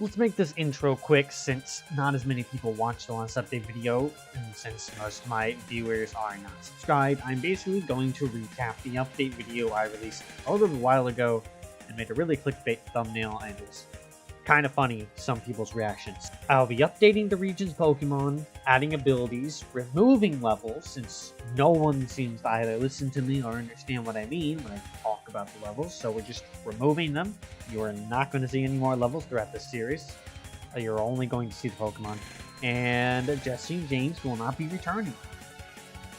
Let's make this intro quick since not as many people watched the last update video, and since most of my viewers are not subscribed, I'm basically going to recap the update video I released a little while ago and made a really clickbait thumbnail, and it's kind of funny some people's reactions. I'll be updating the region's Pokemon, adding abilities, removing levels since no one seems to either listen to me or understand what I mean when I talk about the levels, so we're just removing them. You are not going to see any more levels throughout this series. You're only going to see the Pokemon. And Jesse and James will not be returning.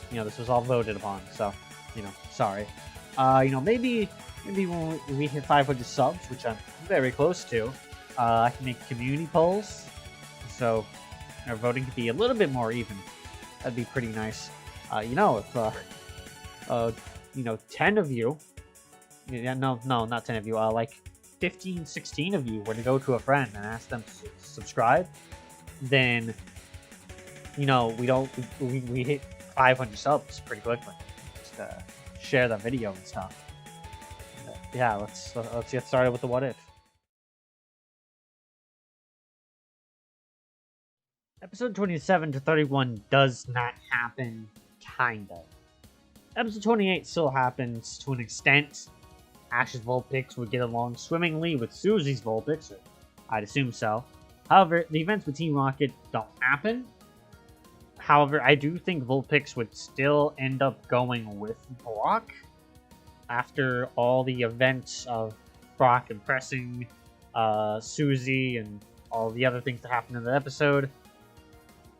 This was all voted upon, so, sorry. Maybe when we hit 500 subs, which I'm very close to, I can make community polls, so our voting could be a little bit more even. That'd be pretty nice. If 10 of you, not 10 of you, like 15, 16 of you were to go to a friend and ask them to subscribe, then we hit 500 subs pretty quickly. Just share that video and stuff. Yeah, let's get started with the what if. Episode 27 to 31 does not happen, kind of. Episode 28 still happens to an extent. Ash's Vulpix would get along swimmingly with Susie's Vulpix, or I'd assume so. However, the events with Team Rocket don't happen. However, I do think Vulpix would still end up going with Brock after all the events of Brock impressing Susie and all the other things that happened in the episode.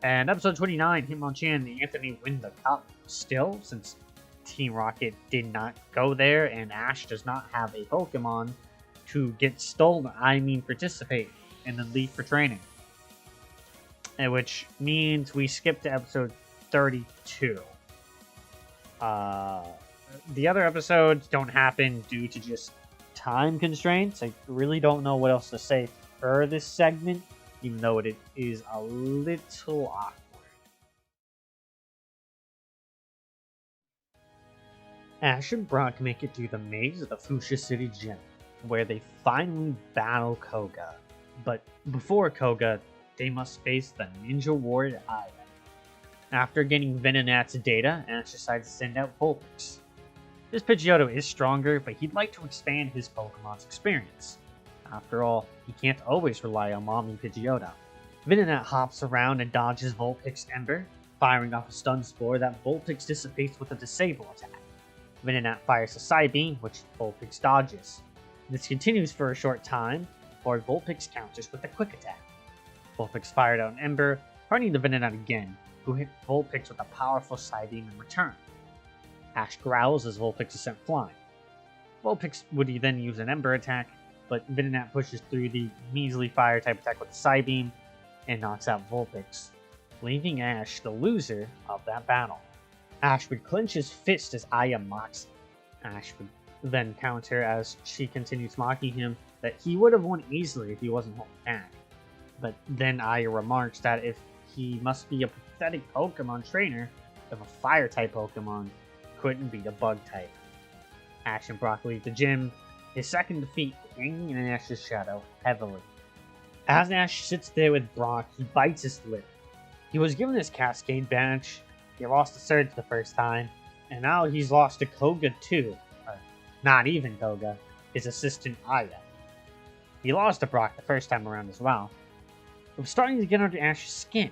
And episode 29, Hitmonchan and Anthony win the cup still, since Team Rocket did not go there and Ash does not have a Pokemon to get stolen, participate, and then leave for training. And which means we skip to episode 32. The other episodes don't happen due to just time constraints. I really don't know what else to say for this segment, even though it is a little awkward. Ash and Brock make it through the maze of the Fuchsia City Gym, where they finally battle Koga. But before Koga, they must face the Ninja Warrior Aya. After getting Venonat's data, Ash decides to send out Vulpix. This Pidgeotto is stronger, but he'd like to expand his Pokemon's experience. After all, he can't always rely on Mommy Pidgeotto. Venonat hops around and dodges Vulpix Ember, firing off a stun spore that Vulpix dissipates with a Disable attack. Venonat fires a Psybeam, which Vulpix dodges. This continues for a short time, before Vulpix counters with a Quick Attack. Vulpix fired out an Ember, hurting the Venonat again, who hit Vulpix with a powerful Psybeam in return. Ash growls as Vulpix is sent flying. Vulpix would then use an Ember attack, but Venonat pushes through the measly Fire-type attack with a Psybeam and knocks out Vulpix, leaving Ash the loser of that battle. Ash would clench his fist as Aya mocks him. Ash would then counter as she continues mocking him that he would have won easily if he wasn't holding back. But then Aya remarks that if he must be a pathetic Pokemon trainer, if a Fire-type Pokemon couldn't beat a Bug-type. Ash and Brock leave the gym, his second defeat hanging in Ash's shadow heavily. As Ash sits there with Brock, he bites his lip. He was given his Cascade badge, he lost to Surge the first time, and now he's lost to Koga too. Not even Koga, his assistant Aya. He lost to Brock the first time around as well. It was starting to get under Ash's skin.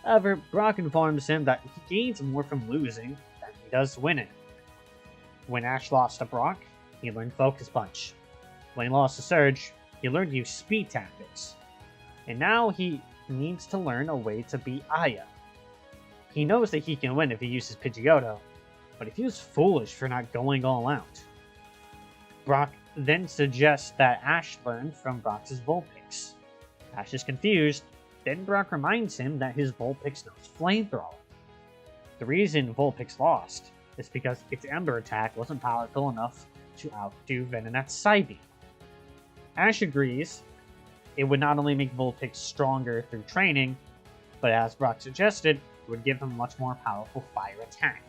However, Brock informs him that he gains more from losing than he does winning. When Ash lost to Brock, he learned Focus Punch. When he lost to Surge, he learned to use Speed Tactics. And now he needs to learn a way to beat Aya. He knows that he can win if he uses Pidgeotto, but he feels foolish for not going all out. Brock then suggests that Ash learn from Brock's Vulpix. Ash is confused, then Brock reminds him that his Vulpix knows Flamethrower. The reason Vulpix lost is because its Ember attack wasn't powerful enough to outdo Venonat's Psybeam. Ash agrees it would not only make Vulpix stronger through training, but as Brock suggested, it would give him a much more powerful fire attack.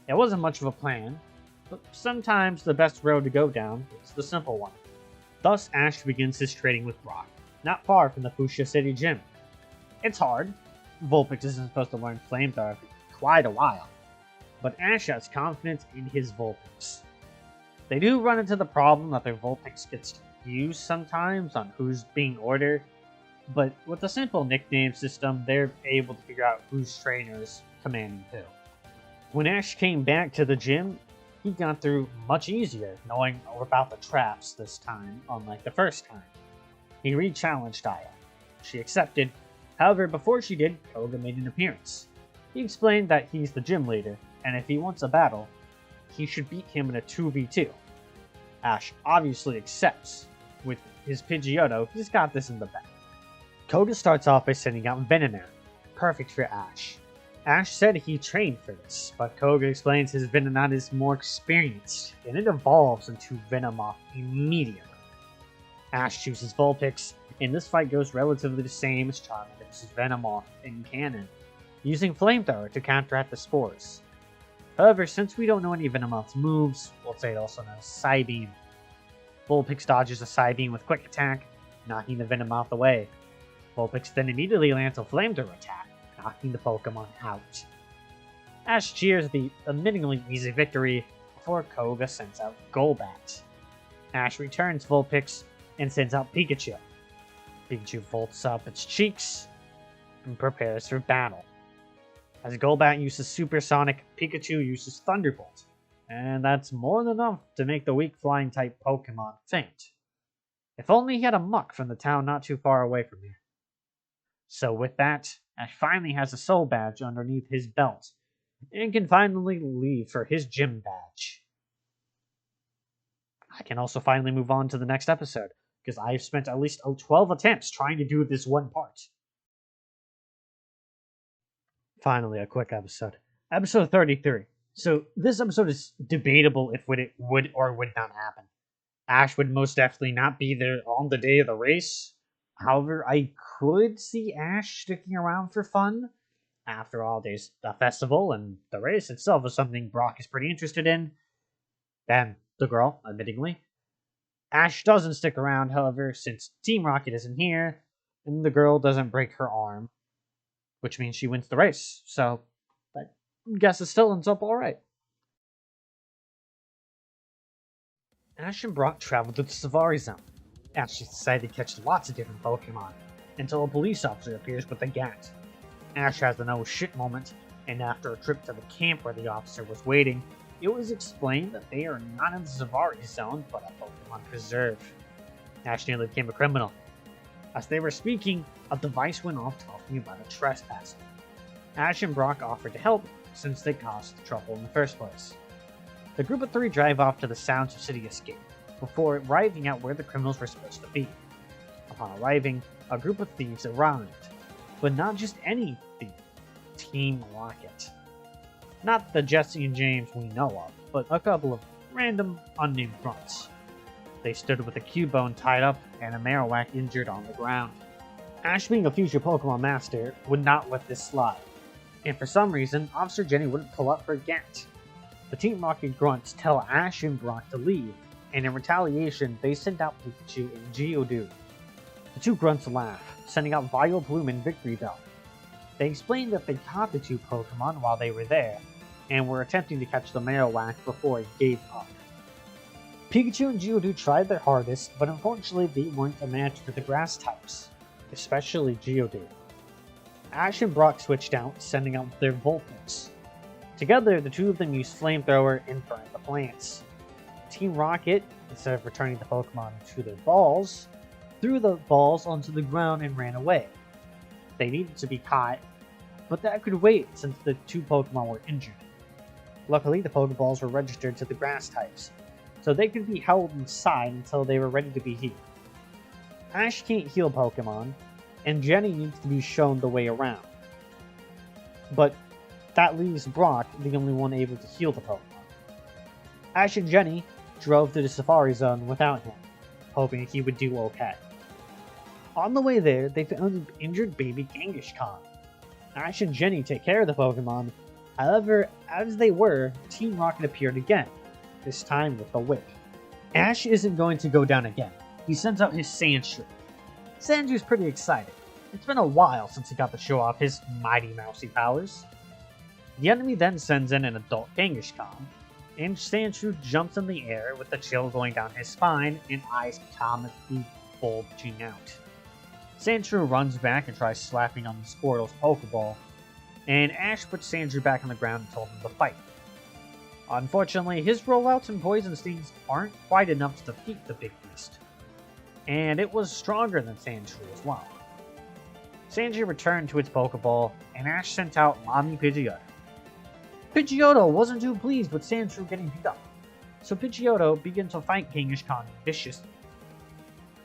It wasn't much of a plan, but sometimes the best road to go down is the simple one. Thus, Ash begins his trading with Brock, not far from the Fuchsia City Gym. It's hard. Vulpix isn't supposed to learn Flamethrower for quite a while, but Ash has confidence in his Vulpix. They do run into the problem that their Vulpix gets confused sometimes on who's being ordered, but with a simple nickname system, they're able to figure out whose trainer is commanding who. When Ash came back to the gym, he got through much easier, knowing about the traps this time, unlike the first time. He re-challenged Aya. She accepted. However, before she did, Koga made an appearance. He explained that he's the gym leader, and if he wants a battle, he should beat him in a 2v2. Ash obviously accepts. With his Pidgeotto, he's got this in the bag. Koga starts off by sending out Venonat, perfect for Ash. Ash said he trained for this, but Koga explains his Venonat is more experienced, and it evolves into Venomoth immediately. Ash chooses Vulpix, and this fight goes relatively the same as Charmander's Venomoth in canon, using Flamethrower to counteract the spores. However, since we don't know any Venomoth's moves, we'll say it also knows Psybeam. Vulpix dodges a Psybeam with Quick Attack, knocking the Venomoth away. Vulpix then immediately lands a Flamethrower attack, knocking the Pokemon out. Ash cheers the admittingly easy victory before Koga sends out Golbat. Ash returns Vulpix and sends out Pikachu. Pikachu vaults up its cheeks and prepares for battle. As Golbat uses Supersonic, Pikachu uses Thunderbolt, and that's more than enough to make the weak flying type Pokemon faint. If only he had a Muck from the town not too far away from here. So with that, Ash finally has a Soul Badge underneath his belt, and can finally leave for his gym badge. I can also finally move on to the next episode, because I've spent at least 12 attempts trying to do this one part. Finally, a quick episode. Episode 33. So, this episode is debatable if it would or would not happen. Ash would most definitely not be there on the day of the race. However, I could see Ash sticking around for fun. After all, there's the festival, and the race itself is something Brock is pretty interested in. Then, the girl, admittingly. Ash doesn't stick around, however, since Team Rocket isn't here, and the girl doesn't break her arm, which means she wins the race. So, I guess it still ends up alright. Ash and Brock travel to the Safari Zone. Ash decided to catch lots of different Pokemon, until a police officer appears with a gat. Ash has an oh shit moment, and after a trip to the camp where the officer was waiting, it was explained that they are not in the Safari Zone, but a Pokemon Preserve. Ash nearly became a criminal. As they were speaking, a device went off talking about a trespasser. Ash and Brock offered to help, since they caused the trouble in the first place. The group of three drive off to the Sounds of City Escape, before arriving at where the criminals were supposed to be. Upon arriving, a group of thieves arrived. But not just any thief. Team Rocket. Not the Jesse and James we know of, but a couple of random, unnamed grunts. They stood with a Cubone tied up and a Marowak injured on the ground. Ash, being a future Pokemon Master, would not let this slide. And for some reason, Officer Jenny wouldn't pull up her gat. The Team Rocket grunts tell Ash and Brock to leave, and in retaliation, they send out Pikachu and Geodude. The two grunts laugh, sending out Vileplume and Victory Bell. They explain that they caught the two Pokemon while they were there, and were attempting to catch the Marowak before it gave up. Pikachu and Geodude tried their hardest, but unfortunately they weren't a match for the grass types, especially Geodude. Ash and Brock switched out, sending out their Vulpix. Together, the two of them used Flamethrower and burned the plants. Team Rocket, instead of returning the Pokemon to their balls, threw the balls onto the ground and ran away. They needed to be caught, but that could wait since the two Pokemon were injured. Luckily, the Pokeballs were registered to the grass types, so they could be held inside until they were ready to be healed. Ash can't heal Pokemon, and Jenny needs to be shown the way around. But that leaves Brock the only one able to heal the Pokemon. Ash and Jenny drove to the Safari Zone without him, hoping he would do okay. On the way there, they found an injured baby Kangaskhan. Ash and Jenny take care of the Pokemon. However, as they were, Team Rocket appeared again, this time with a whip. Ash isn't going to go down again. He sends out his Sandshrew. Sanju's pretty excited. It's been a while since he got to show off his mighty mousy powers. The enemy then sends in an adult Kangaskhan, and Sanju jumps in the air with the chill going down his spine and eyes comically bulging out. Sanju runs back and tries slapping on the Squirtle's Pokeball, and Ash puts Sanju back on the ground and tells him to fight. Unfortunately, his rollouts and poison stings aren't quite enough to defeat the big beast, and it was stronger than Sanju as well. Sanju returned to its Pokeball, and Ash sent out Mommy Pidgeotto. Pidgeotto wasn't too pleased with Sanju getting beat up, so Pidgeotto began to fight Kangaskhan viciously.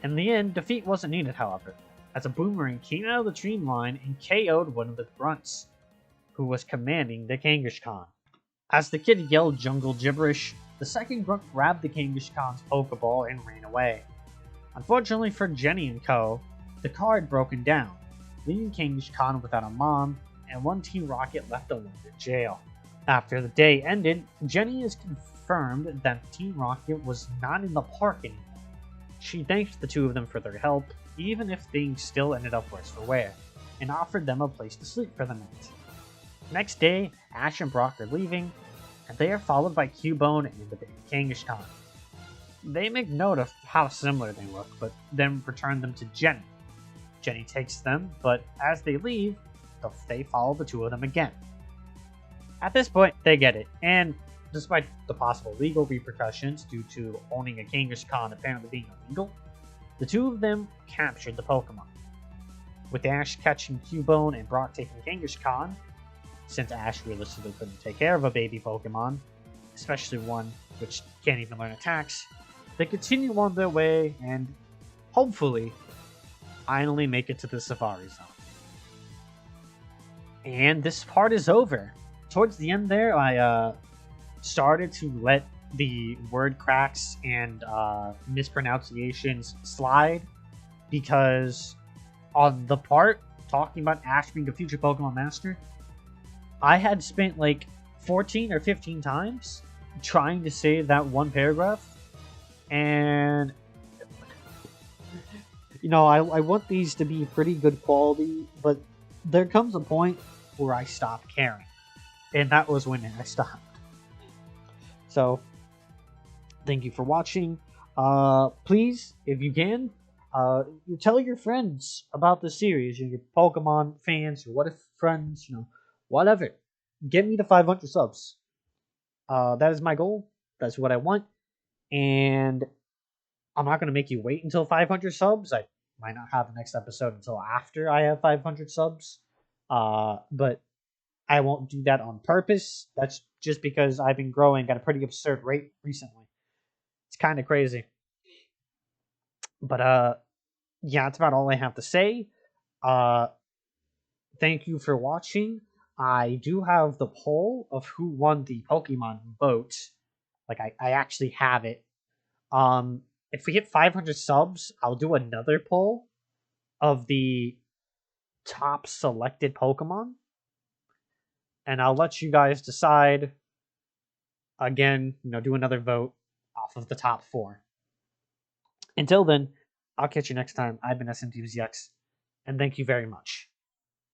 In the end, defeat wasn't needed, however, as a boomerang came out of the tree line and KO'd one of the grunts, who was commanding the Kangaskhan. As the kid yelled jungle gibberish, the second grunt grabbed the Kangaskhan's Pokeball and ran away. Unfortunately for Jenny and co., the car had broken down, leaving Kangaskhan without a mom and one Team Rocket left alone in jail. After the day ended, Jenny is confirmed that Team Rocket was not in the park anymore. She thanked the two of them for their help, even if things still ended up worse for wear, and offered them a place to sleep for the night. Next day, Ash and Brock are leaving, and they are followed by Cubone and the baby Kangaskhan. They make note of how similar they look, but then return them to Jenny. Jenny takes them, but as they leave, they follow the two of them again. At this point, they get it, and despite the possible legal repercussions due to owning a Kangaskhan apparently being illegal, the two of them captured the Pokemon. With Ash catching Cubone and Brock taking Kangaskhan, since Ash realistically couldn't take care of a baby Pokemon, especially one which can't even learn attacks, they continue on their way and, hopefully, finally make it to the Safari Zone. And this part is over. Towards the end there, I started to let the word cracks and mispronunciations slide, because on the part talking about Ash being a future Pokemon Master, I had spent like 14 or 15 times trying to say that one paragraph, and you know, I want these to be pretty good quality, but there comes a point where I stop caring, and that was when I stopped. So, thank you for watching. Please, if you can, tell your friends about the series, your Pokemon fans, your What If friends, whatever. Get me to 500 subs. That is my goal. That's what I want. And I'm not going to make you wait until 500 subs. I might not have the next episode until after I have 500 subs. But I won't do that on purpose. That's just because I've been growing at a pretty absurd rate recently. It's kind of crazy. But yeah, that's about all I have to say. Thank you for watching. I do have the poll of who won the Pokemon vote. Like, I actually have it. If we hit 500 subs, I'll do another poll of the top selected Pokemon. And I'll let you guys decide. Again, do another vote off of the top 4. Until then, I'll catch you next time. I've been SMTZX, and thank you very much.